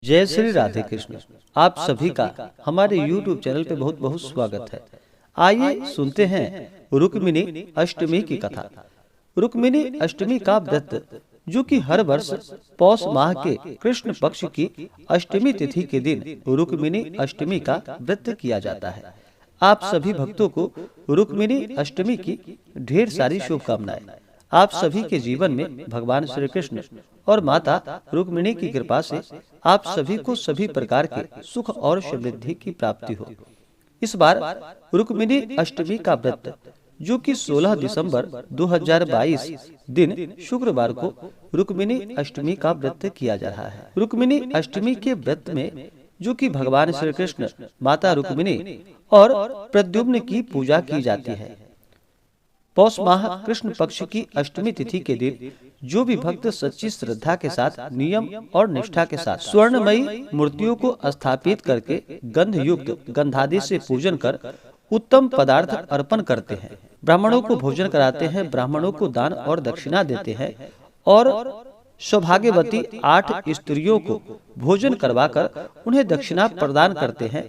जय श्री राधे कृष्ण। आप सभी का हमारे YouTube चैनल पे बहुत बहुत स्वागत है। आइए सुनते हैं रुक्मिणी अष्टमी की कथा। रुक्मिणी अष्टमी का व्रत जो कि हर वर्ष पौष माह के कृष्ण पक्ष की अष्टमी तिथि के दिन रुक्मिणी अष्टमी का व्रत किया जाता है। आप सभी भक्तों को रुक्मिणी अष्टमी की ढेर सारी शुभकामनाएं। आप सभी के जीवन में भगवान श्री कृष्ण और माता रुक्मिणी की कृपा से आप सभी को सभी प्रकार के सुख और समृद्धि की प्राप्ति हो। इस बार रुक्मिणी अष्टमी का व्रत जो कि 16 दिसंबर 2022 दिन शुक्रवार को रुक्मिणी अष्टमी का व्रत किया जा रहा है। रुक्मिणी अष्टमी के व्रत में जो कि भगवान श्री कृष्ण, माता रुक्मिणी और प्रद्युम्न की पूजा की जाती है। पौष माह कृष्ण पक्ष की अष्टमी तिथि के दिन जो भी भक्त सच्ची श्रद्धा के साथ नियम और निष्ठा के साथ स्वर्णमयी मूर्तियों को स्थापित करके गंध युक्त गंधादि से पूजन कर उत्तम पदार्थ अर्पण करते हैं, ब्राह्मणों को भोजन कराते हैं, ब्राह्मणों को दान और दक्षिणा देते हैं और सौभाग्यवती 8 स्त्रियों को भोजन करवाकर उन्हें दक्षिणा प्रदान करते हैं,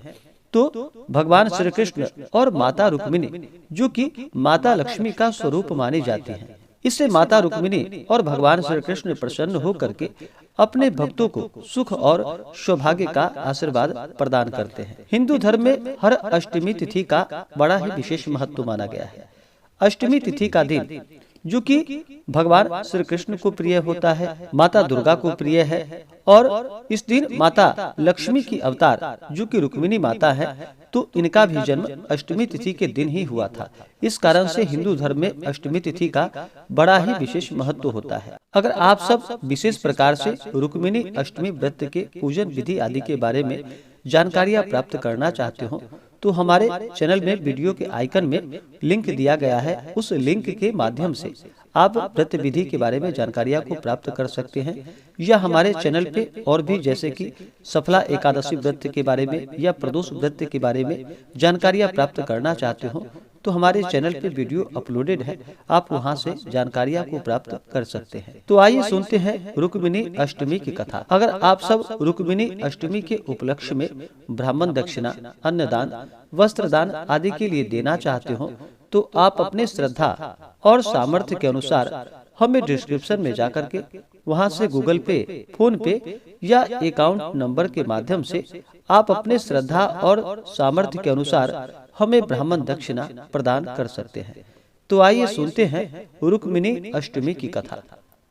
तो भगवान श्री कृष्ण और माता रुक्मिणी जो कि माता लक्ष्मी का स्वरूप मानी जाती हैं, इससे माता रुक्मिणी और भगवान श्री कृष्ण प्रसन्न होकर के अपने भक्तों को सुख और सौभाग्य का आशीर्वाद प्रदान करते हैं। हिंदू धर्म में हर अष्टमी तिथि का बड़ा ही विशेष महत्व माना गया है। अष्टमी तिथि का दिन जो कि भगवान श्री कृष्ण को प्रिय होता है, माता दुर्गा को प्रिय है और इस दिन माता लक्ष्मी की अवतार जो कि रुक्मिणी माता है, तो इनका भी जन्म अष्टमी तिथि के दिन ही हुआ था। इस कारण से हिंदू धर्म में अष्टमी तिथि का बड़ा ही विशेष महत्व होता है। अगर आप सब विशेष प्रकार से रुक्मिणी अष्टमी व्रत के पूजन विधि आदि के बारे में जानकारियाँ प्राप्त करना चाहते हो तो हमारे चैनल में वीडियो के आइकन में लिंक दिया गया है। उस लिंक के माध्यम से आप व्रत विधि के बारे में जानकारियां को प्राप्त कर सकते हैं, या हमारे चैनल पे और भी जैसे कि सफला एकादशी व्रत के बारे में या प्रदोष व्रत के बारे में जानकारियां प्राप्त करना चाहते हो तो हमारे चैनल पे वीडियो अपलोडेड है, आप वहां से जानकारियां को प्राप्त कर सकते हैं। तो आइए सुनते हैं रुक्मिणी अष्टमी की कथा। अगर आप सब रुक्मिणी अष्टमी के उपलक्ष्य में ब्राह्मण दक्षिणा, अन्नदान, वस्त्रदान आदि के लिए देना चाहते हो तो आप अपने श्रद्धा और सामर्थ्य के अनुसार हमें डिस्क्रिप्शन में जाकर के वहां से गूगल पे, फोन पे या अकाउंट नंबर के माध्यम से आप अपने श्रद्धा और सामर्थ्य के अनुसार हमें ब्राह्मण दक्षिणा प्रदान कर सकते हैं। तो आइए सुनते हैं रुक्मिणी अष्टमी की कथा।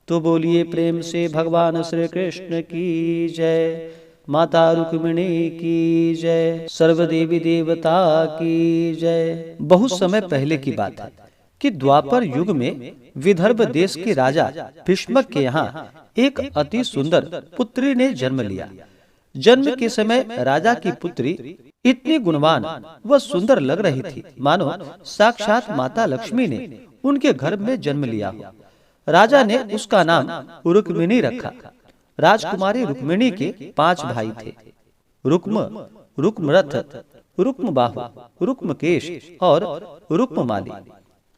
तो बोलिए प्रेम से भगवान श्री कृष्ण की जय, माता रुक्मिणी की जय, सर्वदेवी देवता की जय। बहुत समय पहले की बात है कि द्वापर युग में विदर्भ देश के राजा भीष्मक के यहाँ एक अति सुंदर पुत्री ने जन्म लिया। जन्म के समय राजा की पुत्री इतनी गुणवान व सुंदर लग रही थी मानो साक्षात माता लक्ष्मी ने उनके गर्भ में जन्म लिया हो। राजा ने उसका नाम रुक्मिणी रखा। राजकुमारी रुक्मिणी के 5 भाई थे, रुक्म, रुक्मरथ, रुक्मबाहु, रुक्मकेश और रुक्ममाली।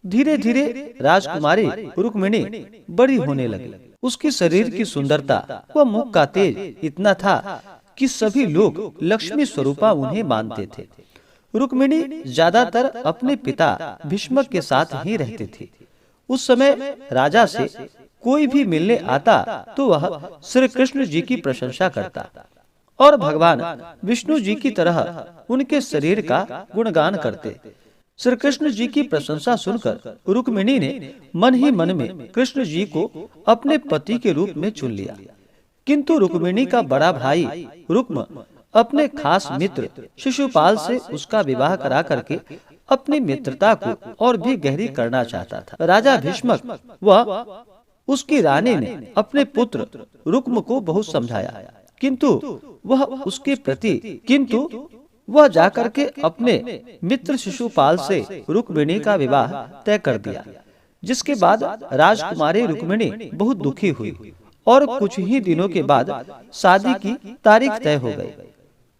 धीरे धीरे राजकुमारी रुक्मिणी बड़ी होने लगी। उसके शरीर की सुंदरता व मुख का तेज इतना था कि सभी लोग लक्ष्मी स्वरूपा उन्हें मानते थे। रुक्मिणी ज्यादातर अपने पिता भीष्मक के साथ ही रहती थी। उस समय राजा से कोई भी मिलने आता तो वह श्री कृष्ण जी की प्रशंसा करता और भगवान विष्णु जी की तरह उनके शरीर का गुणगान करते। श्री कृष्ण जी की प्रशंसा सुनकर रुक्मिणी ने मन ही मन में कृष्ण जी को अपने पति के रूप में चुन लिया। किंतु रुक्मिणी का बड़ा भाई रुक्म अपने खास मित्र शिशुपाल से उसका विवाह करा करके अपनी मित्रता को और भी गहरी करना चाहता था। राजा भीष्मक व उसकी रानी ने अपने पुत्र रुक्म को बहुत समझाया, किंतु वह जाकर के अपने मित्र शिशुपाल से रुक्मिणी का विवाह तय कर दिया। जिसके बाद राजकुमारी रुक्मिणी बहुत दुखी हुई और कुछ ही दिनों के बाद शादी की तारीख तय हो गई।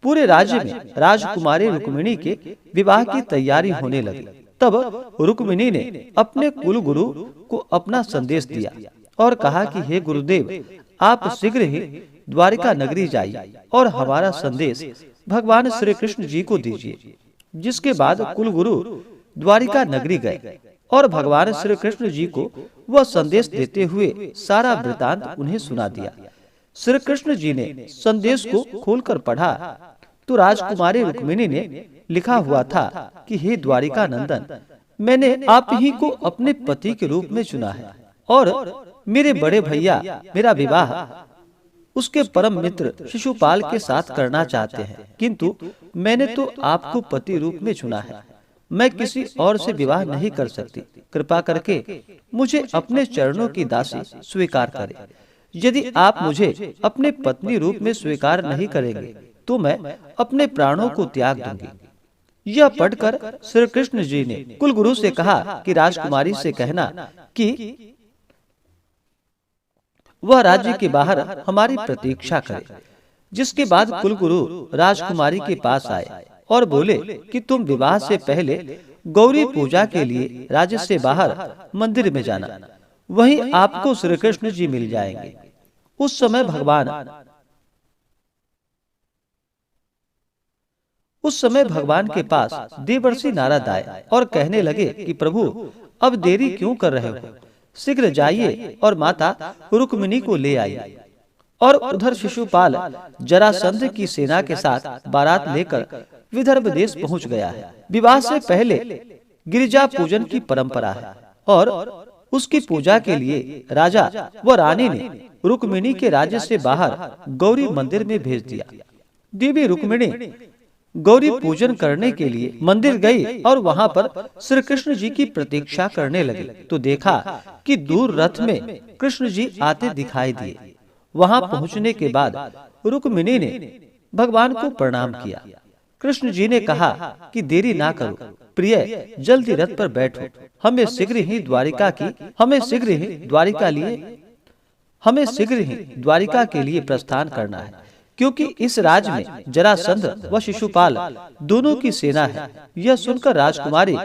पूरे राज्य में राजकुमारी रुक्मिणी के विवाह की तैयारी होने लगी। तब रुक्मिणी ने अपने कुल गुरु को अपना संदेश दिया और कहा कि हे गुरुदेव, आप शीघ्र ही द्वारिका नगरी जाइए और हमारा संदेश भगवान श्री कृष्ण जी को दीजिए। जिसके बाद कुलगुरु द्वारिका नगरी गए और भगवान श्री कृष्ण जी को वह संदेश देते हुए सारा वृतांत उन्हें सुना दिया। श्री कृष्ण जी ने संदेश को खोलकर पढ़ा तो राजकुमारी रुक्मिणी ने लिखा हुआ था कि हे द्वारिका नंदन, मैंने आप ही को अपने पति के रूप में चुना है और मेरे बड़े भैया मेरा विवाह उसके परम मित्र शिशुपाल के साथ करना चाहते हैं, किंतु मैंने तो आपको पति रूप में चुना है। मैं किसी और से विवाह नहीं कर सकती। कृपा करके मुझे अपने चरणों की दासी स्वीकार करें। यदि आप मुझे अपने पत्नी रूप में स्वीकार नहीं करेंगे तो मैं अपने प्राणों को त्याग दूंगी। यह पढ़कर श्री कृष्ण जी ने कुलगुरु से कहा कि राजकुमारी से कहना कि वह राज्य के बाहर हमारी प्रतीक्षा करे। जिसके बाद कुलगुरु राजकुमारी के पास आए और बोले कि तुम विवाह से पहले गौरी पूजा के लिए राज्य से बाहर मंदिर में जाना, वहीं आपको श्री कृष्ण जी मिल जाएंगे। उस समय भगवान के पास देवर्षि नारद आए और कहने लगे कि प्रभु, अब देरी क्यों कर रहे हो, शीघ्र जाइए और माता रुक्मिणी को ले आइए। और उधर शिशुपाल जरासंध की सेना के साथ बारात लेकर विदर्भ देश पहुंच गया है। विवाह से पहले गिरिजा पूजन की परंपरा है और उसकी पूजा के लिए राजा व रानी ने रुक्मिणी के राज्य से बाहर गौरी मंदिर में भेज दिया। देवी रुक्मिणी गौरी पूजन करने के लिए मंदिर गई और वहां पर श्री कृष्ण जी की प्रतीक्षा करने लगी तो देखा कि दूर रथ में कृष्ण जी आते दिखाई दिए। वहां पहुंचने के बाद रुक्मिणी ने भगवान को प्रणाम किया। कृष्ण जी ने कहा कि देरी ना करो प्रिय, जल्दी रथ पर बैठो। हमें शीघ्र ही द्वारिका के लिए प्रस्थान करना है, क्योंकि इस राज्य में जरासंध व शिशुपाल दोनों की सेना है। यह सुनकर राजकुमारी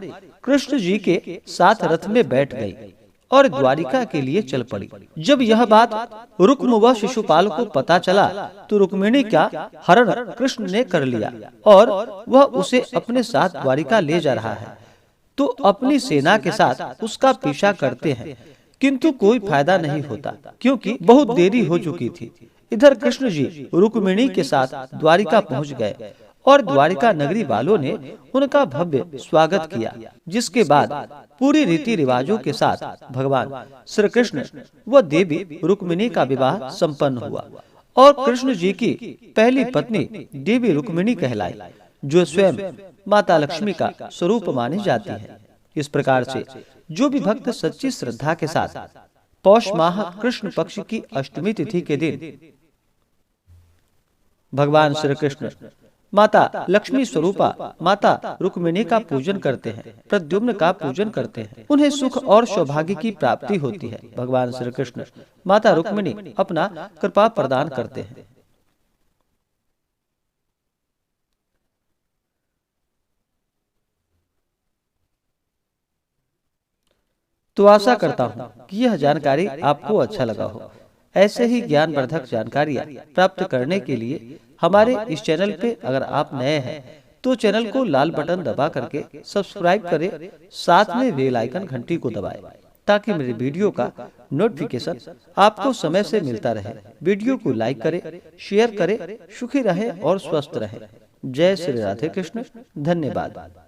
कृष्ण जी के साथ रथ में बैठ गई और द्वारिका के लिए चल पड़ी। जब यह बात रुक्म व शिशुपाल को पता चला तो रुक्मिणी का हरण कृष्ण ने कर लिया और वह उसे अपने साथ द्वारिका ले जा रहा है। तो अपनी सेना के साथ उसका पीछा करते हैं, किंतु कोई फायदा नहीं होता क्योंकि बहुत देरी हो चुकी थी। इधर कृष्ण जी रुक्मिणी के साथ द्वारिका पहुंच गए और द्वारिका नगरी वालों ने उनका भव्य स्वागत किया। जिसके बाद पूरी रीति रिवाजों के साथ भगवान श्री कृष्ण व देवी रुक्मिणी का विवाह संपन्न हुआ और कृष्ण जी की पहली पत्नी देवी रुक्मिणी कहलाई, जो स्वयं माता लक्ष्मी का स्वरूप मानी जाती है। इस प्रकार से जो भी भक्त सच्ची श्रद्धा के साथ पौष माह कृष्ण पक्ष की अष्टमी तिथि के दिन भगवान श्री कृष्ण माता लक्ष्मी स्वरूपा माता रुक्मिणी का पूजन करते हैं, प्रद्युम्न का पूजन करते हैं, उन्हें सुख और सौभाग्य की प्राप्ति होती है। भगवान श्री कृष्ण माता रुक्मिणी अपना कृपा प्रदान करते हैं। तो आशा करता हूँ कि यह जानकारी आपको अच्छा लगा हो। ऐसे ही ज्ञानवर्धक जानकारियाँ प्राप्त करने के लिए हमारे इस चैनल पे अगर आप नए हैं तो चैनल को लाल बटन दबा करके सब्सक्राइब करें, साथ में बेल आइकन घंटी को दबाएं ताकि मेरे वीडियो का नोटिफिकेशन आपको समय से मिलता रहे। वीडियो को लाइक करें, शेयर करें, सुखी रहें और स्वस्थ रहें। जय श्री राधे कृष्ण। धन्यवाद।